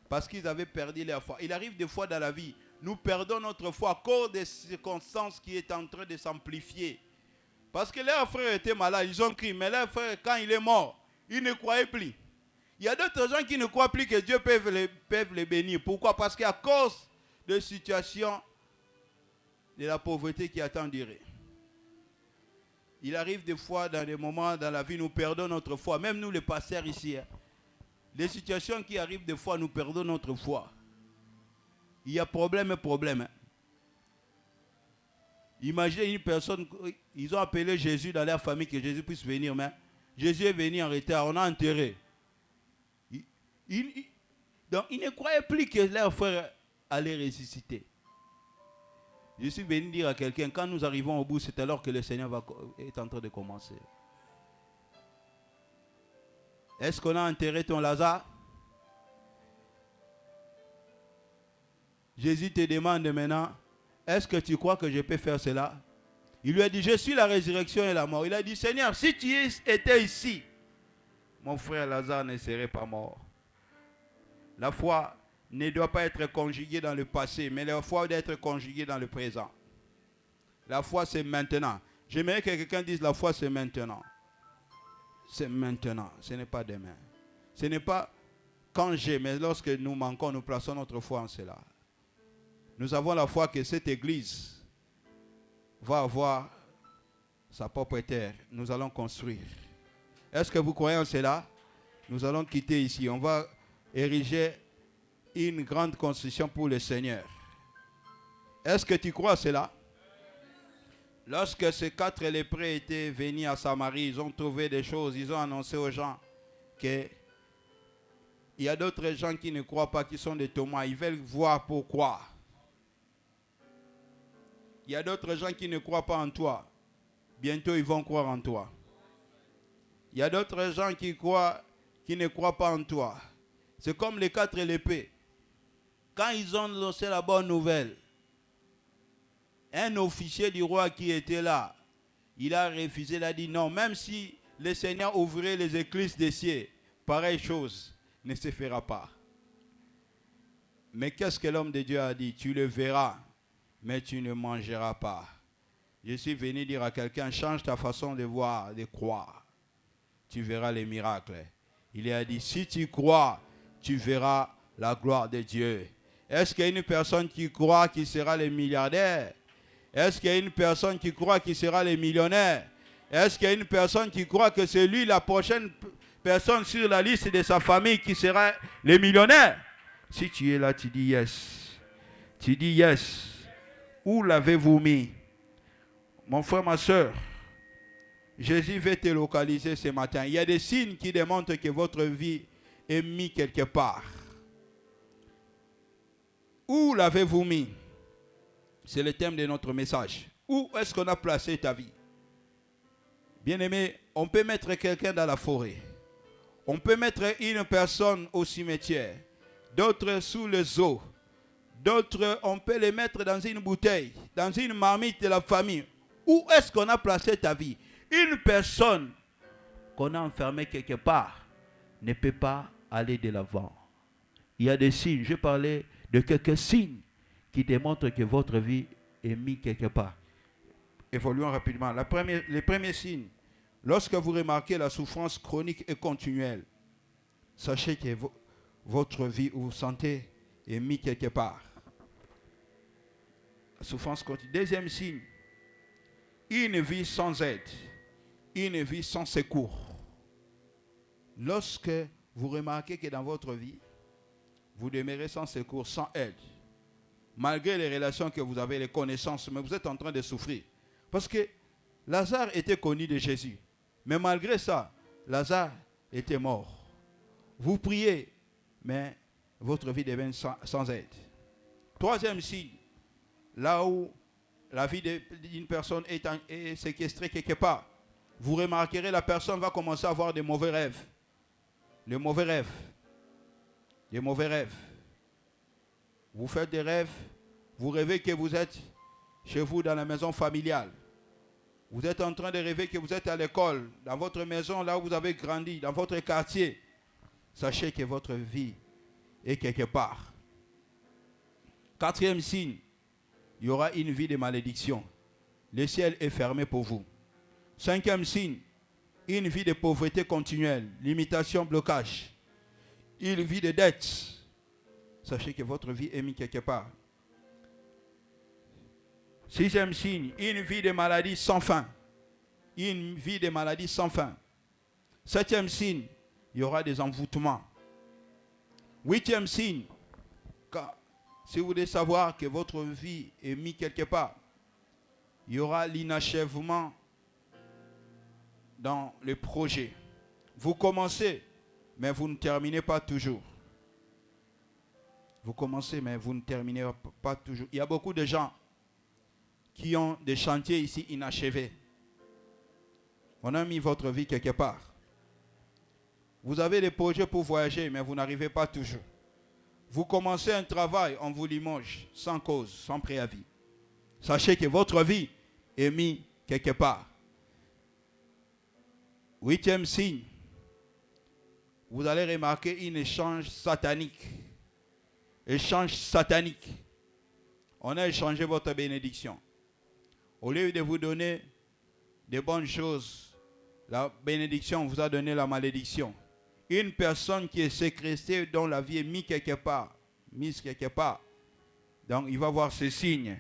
Parce qu'ils avaient perdu leur foi. Il arrive des fois dans la vie, nous perdons notre foi à cause des circonstances qui est en train de s'amplifier. Parce que leurs frères étaient malades, ils ont crié, mais leur frère, quand il est mort, ils ne croyaient plus. Il y a d'autres gens qui ne croient plus que Dieu peut les bénir. Pourquoi? Parce qu'à cause de situations de la pauvreté qui attend durée. Il arrive des fois dans des moments dans la vie, nous perdons notre foi. Même nous les pasteurs ici, les situations qui arrivent des fois, nous perdons notre foi. Il y a problème. Imaginez une personne, ils ont appelé Jésus dans leur famille que Jésus puisse venir, mais Jésus est venu en retard, on a enterré. Donc ils ne croyaient plus que leur frère allait ressusciter. Je suis venu dire à quelqu'un, quand nous arrivons au bout, c'est alors que le Seigneur est en train de commencer. Est-ce qu'on a enterré ton Lazare? Jésus te demande maintenant, est-ce que tu crois que je peux faire cela? Il lui a dit, je suis la résurrection et la mort. Il a dit, Seigneur, si tu étais ici, mon frère Lazare ne serait pas mort. La foi ne doit pas être conjuguée dans le passé, mais la foi doit être conjuguée dans le présent. La foi, c'est maintenant. J'aimerais que quelqu'un dise, la foi, c'est maintenant. C'est maintenant, ce n'est pas demain. Ce n'est pas quand j'ai, mais lorsque nous manquons, nous plaçons notre foi en cela. Nous avons la foi que cette église va avoir sa propre terre. Nous allons construire. Est-ce que vous croyez en cela? Nous allons quitter ici. On va ériger une grande construction pour le Seigneur. Est-ce que tu crois à cela? Lorsque ces 4 lépreux étaient venus à Samarie, ils ont trouvé des choses. Ils ont annoncé aux gens qu'il y a d'autres gens qui ne croient pas, qui sont des Thomas. Ils veulent voir pourquoi. Il y a d'autres gens qui ne croient pas en toi. Bientôt, ils vont croire en toi. Il y a d'autres gens qui ne croient pas en toi. C'est comme les 4 lépreux. Quand ils ont lancé la bonne nouvelle, un officier du roi qui était là, il a refusé, il a dit non, même si le Seigneur ouvrait les écluses des cieux, pareille chose ne se fera pas. Mais qu'est-ce que l'homme de Dieu a dit? Tu le verras, mais tu ne mangeras pas. Je suis venu dire à quelqu'un, change ta façon de voir, de croire. Tu verras les miracles. Il a dit, si tu crois, tu verras la gloire de Dieu. Est-ce qu'il y a une personne qui croit qu'il sera le milliardaire? Est-ce qu'il y a une personne qui croit qu'il sera le millionnaire? Est-ce qu'il y a une personne qui croit que c'est lui la prochaine personne sur la liste de sa famille qui sera le millionnaire? Si tu es là, tu dis yes. Tu dis yes. Où l'avez-vous mis? Mon frère, ma soeur, Jésus veut te localiser ce matin. Il y a des signes qui démontrent que votre vie est mise quelque part. Où l'avez-vous mis? C'est le thème de notre message. Où est-ce qu'on a placé ta vie? Bien-aimé, on peut mettre quelqu'un dans la forêt. On peut mettre une personne au cimetière. D'autres sous les eaux. D'autres, on peut les mettre dans une bouteille, dans une marmite de la famille. Où est-ce qu'on a placé ta vie? Une personne qu'on a enfermée quelque part ne peut pas aller de l'avant. Il y a des signes. Je parlais de quelques signes qui démontrent que votre vie est mise quelque part. Évoluons rapidement. Les premiers signes. Lorsque vous remarquez la souffrance chronique et continuelle, sachez que votre vie, vous sentez, est mise quelque part. La souffrance continue. Deuxième signe. Une vie sans aide. Une vie sans secours. Lorsque vous remarquez que dans votre vie, vous demeurez sans secours, sans aide, malgré les relations que vous avez, les connaissances, mais vous êtes en train de souffrir. Parce que Lazare était connu de Jésus. Mais malgré ça, Lazare était mort. Vous priez, mais votre vie devient sans aide. Troisième signe, là où la vie d'une personne est séquestrée quelque part, vous remarquerez la personne va commencer à avoir des mauvais rêves. Les mauvais rêves. Les mauvais rêves. Vous faites des rêves, vous rêvez que vous êtes chez vous dans la maison familiale. Vous êtes en train de rêver que vous êtes à l'école, dans votre maison, là où vous avez grandi, dans votre quartier. Sachez que votre vie est quelque part. Quatrième signe, il y aura une vie de malédiction. Le ciel est fermé pour vous. Cinquième signe, une vie de pauvreté continuelle, limitation, blocage. Une vie de dette. Sachez que votre vie est mise quelque part. Sixième signe, une vie de maladie sans fin. Une vie de maladie sans fin. Septième signe, il y aura des envoûtements. Huitième signe, si vous voulez savoir que votre vie est mise quelque part, il y aura l'inachèvement dans le projet. Vous commencez, mais vous ne terminez pas toujours. Vous commencez, mais vous ne terminez pas toujours. Il y a beaucoup de gens qui ont des chantiers ici inachevés. On a mis votre vie quelque part. Vous avez des projets pour voyager, mais vous n'arrivez pas toujours. Vous commencez un travail, on vous limoge, sans cause, sans préavis. Sachez que votre vie est mise quelque part. Huitième signe, vous allez remarquer un échange satanique. Échange satanique. On a échangé votre bénédiction. Au lieu de vous donner de bonnes choses, la bénédiction vous a donné la malédiction. Une personne qui est séquestrée, dont la vie est mise quelque part, donc il va voir ces signes.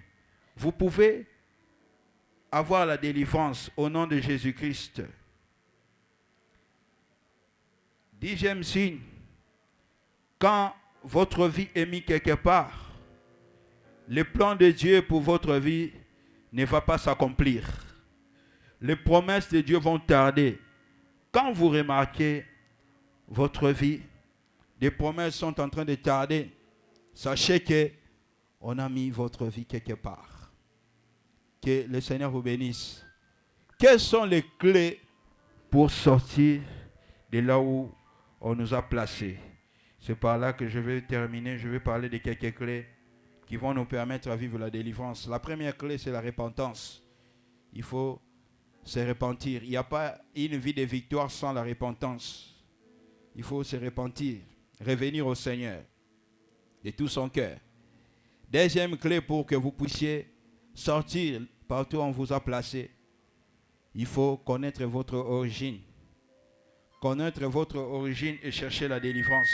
Vous pouvez avoir la délivrance au nom de Jésus-Christ. Dixième signe, quand votre vie est mise quelque part, le plan de Dieu pour votre vie ne va pas s'accomplir. Les promesses de Dieu vont tarder. Quand vous remarquez votre vie, des promesses sont en train de tarder, sachez que on a mis votre vie quelque part. Que le Seigneur vous bénisse. Quelles sont les clés pour sortir de là où on nous a placés? C'est par là que je vais terminer. Je vais parler de quelques clés qui vont nous permettre à vivre la délivrance. La première clé, c'est la repentance. Il faut se repentir. Il n'y a pas une vie de victoire sans la repentance. Il faut se repentir, revenir au Seigneur de tout son cœur. Deuxième clé pour que vous puissiez sortir partout où on vous a placé, il faut connaître votre origine. Connaître votre origine et chercher la délivrance.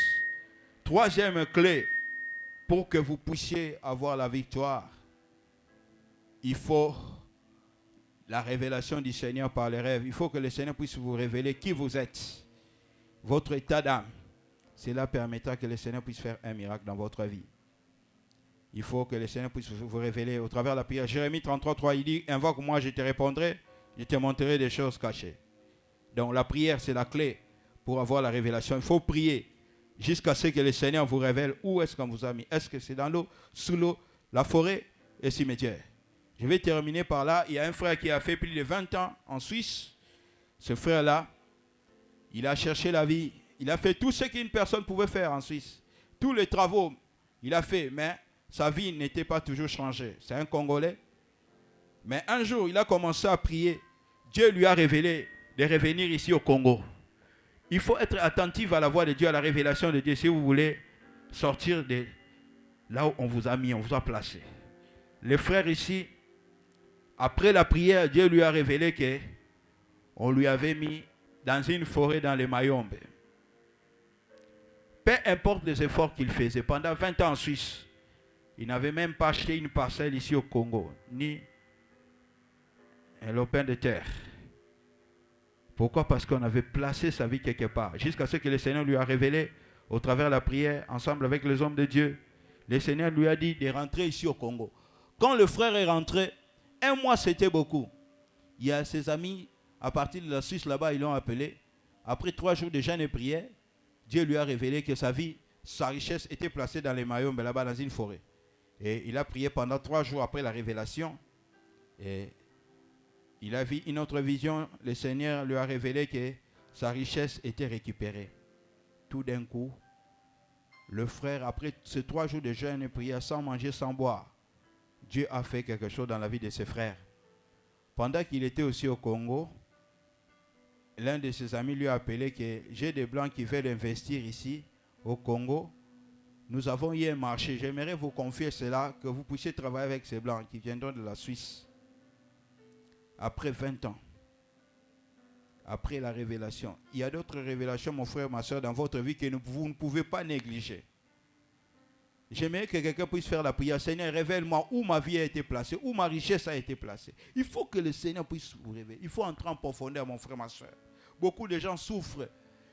Troisième clé, pour que vous puissiez avoir la victoire, il faut la révélation du Seigneur par les rêves. Il faut que le Seigneur puisse vous révéler qui vous êtes, votre état d'âme. Cela permettra que le Seigneur puisse faire un miracle dans votre vie. Il faut que le Seigneur puisse vous révéler au travers de la prière. Jérémie 33:3, il dit, invoque-moi, je te répondrai, je te montrerai des choses cachées. Donc la prière, c'est la clé pour avoir la révélation. Il faut prier jusqu'à ce que le Seigneur vous révèle où est-ce qu'on vous a mis. Est-ce que c'est dans l'eau, sous l'eau, la forêt et cimetière? Je vais terminer par là. Il y a un frère qui a fait plus de 20 ans en Suisse. Ce frère-là, il a cherché la vie. Il a fait tout ce qu'une personne pouvait faire en Suisse. Tous les travaux, il a fait, mais sa vie n'était pas toujours changée. C'est un Congolais. Mais un jour, il a commencé à prier. Dieu lui a révélé de revenir ici au Congo. Il faut être attentif à la voix de Dieu, à la révélation de Dieu, si vous voulez sortir de là où on vous a mis, on vous a placé. Le frère ici, après la prière, Dieu lui a révélé qu'on lui avait mis dans une forêt dans les Mayombe. Peu importe les efforts qu'il faisait, pendant 20 ans en Suisse, il n'avait même pas acheté une parcelle ici au Congo, ni un lopin de terre. Pourquoi? Parce qu'on avait placé sa vie quelque part. Jusqu'à ce que le Seigneur lui a révélé, au travers de la prière, ensemble avec les hommes de Dieu, le Seigneur lui a dit de rentrer ici au Congo. Quand le frère est rentré, un mois c'était beaucoup. Il y a ses amis, à partir de la Suisse là-bas, ils l'ont appelé. Après 3 jours de jeûne et prière, Dieu lui a révélé que sa vie, sa richesse était placée dans les Mayombe, là-bas dans une forêt. Et il a prié pendant 3 jours après la révélation. Et il a vu une autre vision. Le Seigneur lui a révélé que sa richesse était récupérée. Tout d'un coup, le frère, après ces 3 jours de jeûne et prière, sans manger, sans boire, Dieu a fait quelque chose dans la vie de ses frères. Pendant qu'il était aussi au Congo, l'un de ses amis lui a appelé que j'ai des Blancs qui veulent investir ici au Congo. Nous avons eu un marché. J'aimerais vous confier cela, que vous puissiez travailler avec ces Blancs qui viendront de la Suisse. Après 20 ans, après la révélation, il y a d'autres révélations, mon frère, ma soeur, dans votre vie que vous ne pouvez pas négliger. J'aimerais que quelqu'un puisse faire la prière. Seigneur, révèle-moi où ma vie a été placée, où ma richesse a été placée. Il faut que le Seigneur puisse vous révéler. Il faut entrer en profondeur, mon frère, ma soeur. Beaucoup de gens souffrent.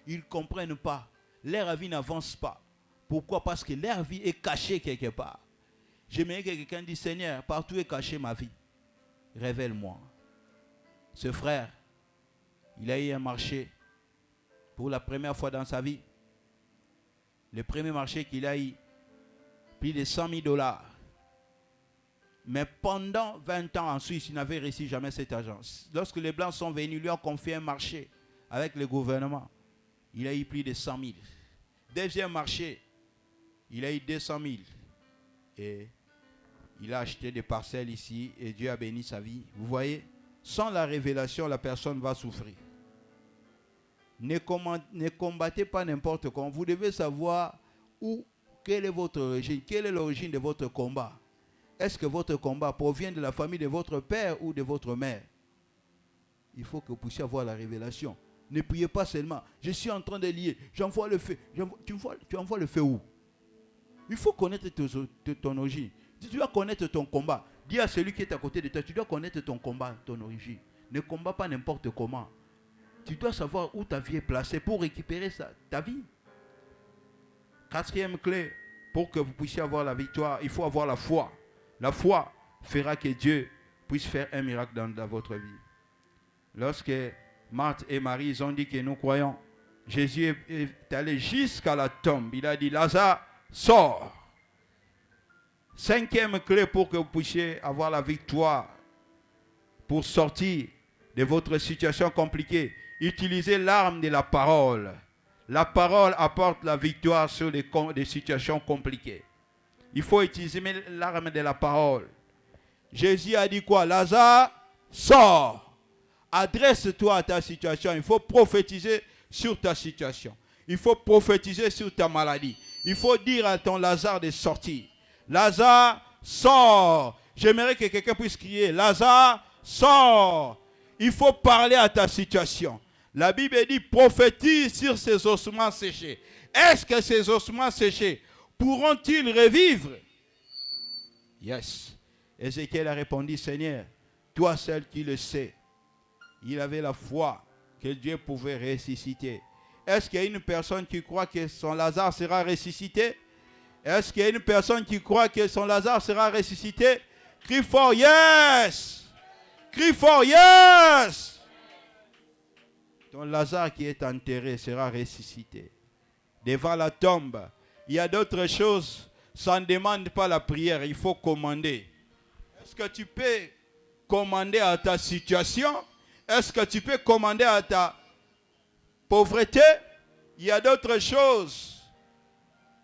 Ils ne comprennent pas. Leur vie n'avance pas. Pourquoi? Parce que leur vie est cachée quelque part. J'aimerais que quelqu'un dise, Seigneur, partout est cachée ma vie. Révèle-moi. Ce frère, il a eu un marché pour la première fois dans sa vie. Le premier marché qu'il a eu, plus de $100,000. Mais pendant 20 ans en Suisse, il n'avait réussi jamais cette agence. Lorsque les Blancs sont venus, lui ont confié un marché avec le gouvernement. Il a eu plus de 100,000. Deuxième marché, il a eu 200,000. Et il a acheté des parcelles ici et Dieu a béni sa vie. Vous voyez, sans la révélation, la personne va souffrir. Ne combattez pas n'importe comment. Vous devez savoir quelle est votre origine, quelle est l'origine de votre combat. Est-ce que votre combat provient de la famille de votre père ou de votre mère? Il faut que vous puissiez avoir la révélation. Ne priez pas seulement. Je suis en train de lier. J'envoie le feu. Tu envoies le feu où? Il faut connaître ton origine. Tu dois connaître ton combat. Dis à celui qui est à côté de toi, tu dois connaître ton combat, ton origine. Ne combats pas n'importe comment. Tu dois savoir où ta vie est placée pour récupérer ta vie. 4e clé, pour que vous puissiez avoir la victoire, il faut avoir la foi. La foi fera que Dieu puisse faire un miracle dans votre vie. Lorsque Marthe et Marie ils ont dit que nous croyons, Jésus est allé jusqu'à la tombe. Il a dit, Lazare, sors. 5e clé pour que vous puissiez avoir la victoire, pour sortir de votre situation compliquée. Utilisez l'arme de la parole. La parole apporte la victoire sur des situations compliquées. Il faut utiliser l'arme de la parole. Jésus a dit quoi? Lazare, sors. Adresse-toi à ta situation. Il faut prophétiser sur ta situation. Il faut prophétiser sur ta maladie. Il faut dire à ton Lazare de sortir. Lazare, sors. J'aimerais que quelqu'un puisse crier, Lazare, sors. Il faut parler à ta situation. La Bible dit, prophétise sur ces ossements séchés. Est-ce que ces ossements séchés pourront-ils revivre? Yes. Ézéchiel a répondu, Seigneur, toi seul qui le sais. Il avait la foi que Dieu pouvait ressusciter. Est-ce qu'il y a une personne qui croit que son Lazare sera ressuscité? Est-ce qu'il y a une personne qui croit que son Lazare sera ressuscité? Crie fort, yes! Crie fort, yes! Ton Lazare qui est enterré sera ressuscité. Devant la tombe, il y a d'autres choses. Ça ne demande pas la prière, il faut commander. Est-ce que tu peux commander à ta situation? Est-ce que tu peux commander à ta pauvreté? Il y a d'autres choses.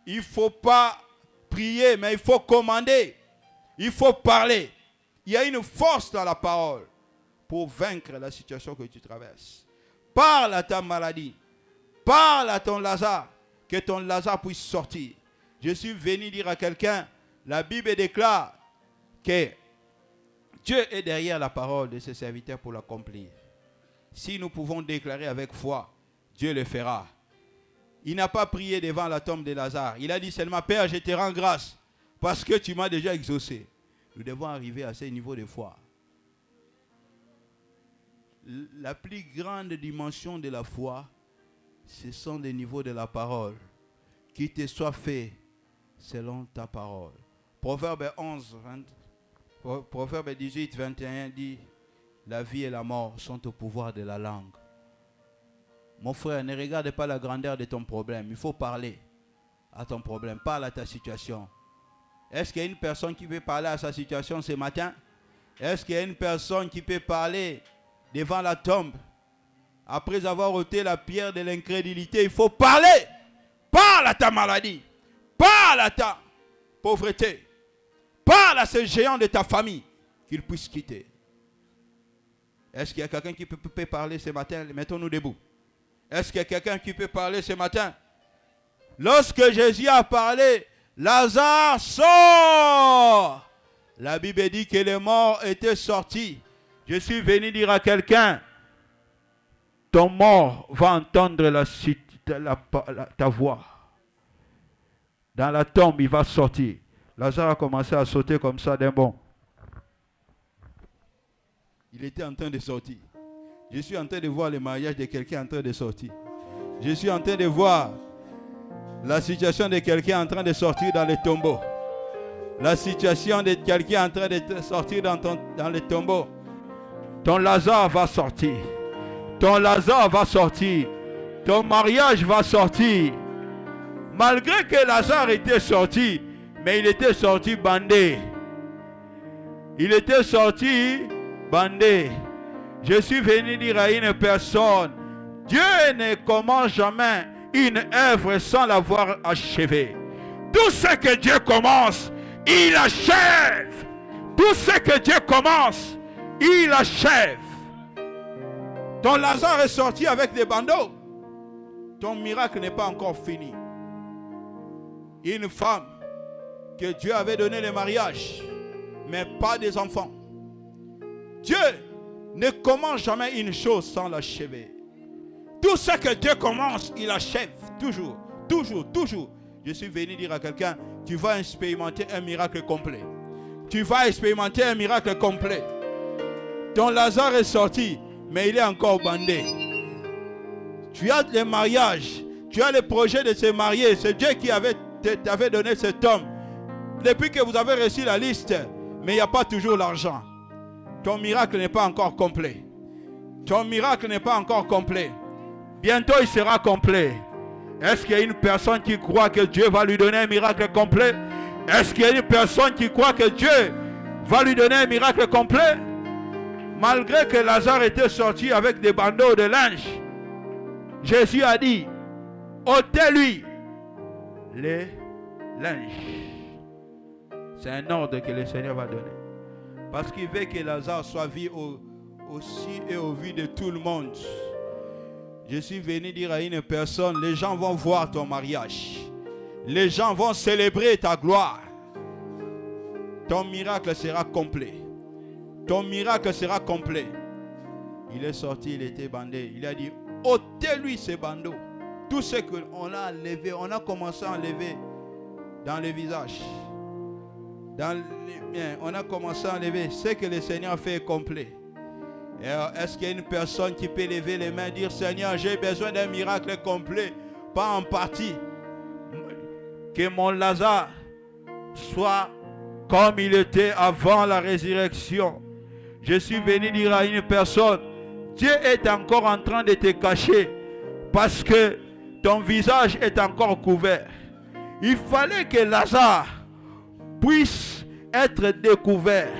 Il ne faut pas prier, mais il faut commander. Il faut parler. Il y a une force dans la parole pour vaincre la situation que tu traverses. Parle à ta maladie. Parle à ton Lazare. Que ton Lazare puisse sortir. Je suis venu dire à quelqu'un, la Bible déclare que Dieu est derrière la parole de ses serviteurs pour l'accomplir. Si nous pouvons déclarer avec foi, Dieu le fera. Il n'a pas prié devant la tombe de Lazare. Il a dit seulement, Père, je te rends grâce parce que tu m'as déjà exaucé. Nous devons arriver à ce niveau de foi. La plus grande dimension de la foi, ce sont les niveaux de la parole. Qu'il te soit fait selon ta parole. Proverbe 18, 21 dit, la vie et la mort sont au pouvoir de la langue. Mon frère, ne regarde pas la grandeur de ton problème. Il faut parler à ton problème. Parle à ta situation. Est-ce qu'il y a une personne qui veut parler à sa situation ce matin? Est-ce qu'il y a une personne qui peut parler devant la tombe? Après avoir ôté la pierre de l'incrédulité, il faut parler. Parle à ta maladie. Parle à ta pauvreté. Parle à ce géant de ta famille qu'il puisse quitter. Est-ce qu'il y a quelqu'un qui peut parler ce matin? Mettons-nous debout. Est-ce qu'il y a quelqu'un qui peut parler ce matin? Lorsque Jésus a parlé, Lazare sort. La Bible dit que les morts étaient sortis. Je suis venu dire à quelqu'un, ton mort va entendre ta voix. Dans la tombe, il va sortir. Lazare a commencé à sauter comme ça d'un bond. Il était en train de sortir. Je suis en train de voir le mariage de quelqu'un en train de sortir. Je suis en train de voir la situation de quelqu'un en train de sortir dans le tombeau. La situation de quelqu'un en train de sortir dans le tombeau. Ton Lazare va sortir. Ton Lazare va sortir. Ton mariage va sortir. Malgré que Lazare était sorti, mais il était sorti bandé. Il était sorti bandé. Je suis venu dire à une personne, Dieu ne commence jamais une œuvre sans l'avoir achevée. Tout ce que Dieu commence, il achève. Tout ce que Dieu commence, il achève. Ton Lazare est sorti avec des bandeaux. Ton miracle n'est pas encore fini. Une femme que Dieu avait donné le mariage, mais pas des enfants. Dieu ne commence jamais une chose sans l'achever. Tout ce que Dieu commence, il achève. Toujours, toujours, toujours. Je suis venu dire à quelqu'un, tu vas expérimenter un miracle complet. Tu vas expérimenter un miracle complet. Ton Lazare est sorti, mais il est encore bandé. Tu as le mariage, tu as le projet de se marier. C'est Dieu qui t'avait donné cet homme. Depuis que vous avez reçu la liste, mais il n'y a pas toujours l'argent. Ton miracle n'est pas encore complet. Ton miracle n'est pas encore complet. Bientôt il sera complet. Est-ce qu'il y a une personne qui croit que Dieu va lui donner un miracle complet? Est-ce qu'il y a une personne qui croit que Dieu va lui donner un miracle complet? Malgré que Lazare était sorti avec des bandeaux de linge, Jésus a dit, ôtez-lui les linges. C'est un ordre que le Seigneur va donner. Parce qu'il veut que Lazare soit vu aussi et au vu de tout le monde. Je suis venu dire à une personne, les gens vont voir ton mariage. Les gens vont célébrer ta gloire. Ton miracle sera complet. Ton miracle sera complet. Il est sorti, il était bandé. Il a dit, ôtez-lui ces bandeaux. Tout ce qu'on a enlevé, on a commencé à enlever dans le visage. Dans les miens, on a commencé à enlever. Ce que le Seigneur fait est complet. Est-ce qu'il y a une personne qui peut lever les mains et dire, Seigneur, j'ai besoin d'un miracle complet, pas en partie. Que mon Lazare soit comme il était avant la résurrection. Je suis venu dire à une personne, Dieu est encore en train de te cacher parce que ton visage est encore couvert. Il fallait que Lazare puisse être découvert.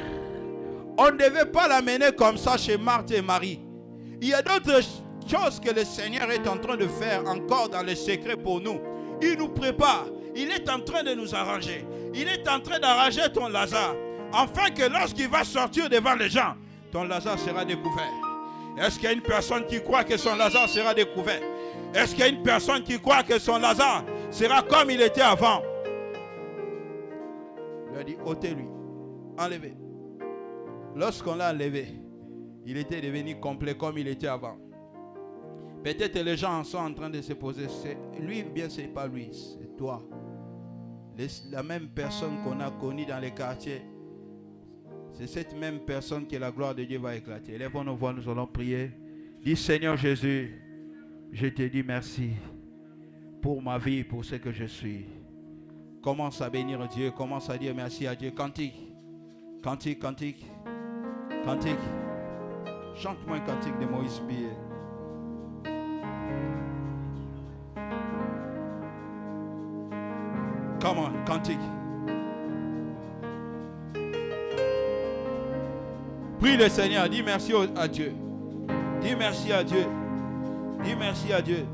On ne devait pas l'amener comme ça chez Marthe et Marie. Il y a d'autres choses que le Seigneur est en train de faire encore dans le secret pour nous. Il nous prépare. Il est en train de nous arranger. Il est en train d'arranger ton Lazare. Afin que lorsqu'il va sortir devant les gens, ton Lazare sera découvert. Est-ce qu'il y a une personne qui croit que son Lazare sera découvert? Est-ce qu'il y a une personne qui croit que son Lazare sera comme il était avant? Il a dit, ôtez-lui, enlevez. Lorsqu'on l'a enlevé, il était devenu complet comme il était avant. Peut-être les gens sont en train de se poser, c'est lui ou bien c'est pas lui, c'est toi. La même personne qu'on a connue dans les quartiers, c'est cette même personne que la gloire de Dieu va éclater. Élèvons nos voix, nous allons prier. Dis, Seigneur Jésus, je te dis merci pour ma vie, pour ce que je suis. Commence à bénir Dieu, commence à dire merci à Dieu. Cantique, cantique, cantique, cantique. Chante-moi un cantique de Moïse Billet. Come on, cantique. Prie le Seigneur, dis merci à Dieu. Dis merci à Dieu. Dis merci à Dieu.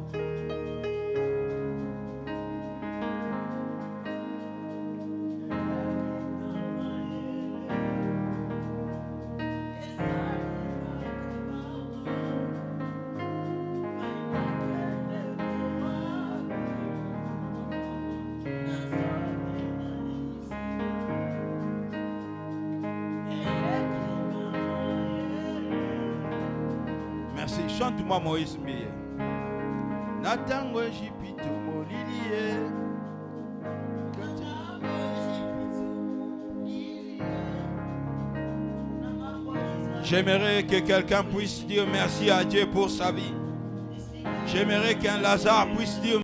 Merci. Chante-moi Moïse Mbiye. Natango Jipito Molilie. J'aimerais que quelqu'un puisse dire merci à Dieu pour sa vie. J'aimerais qu'un Lazare puisse dire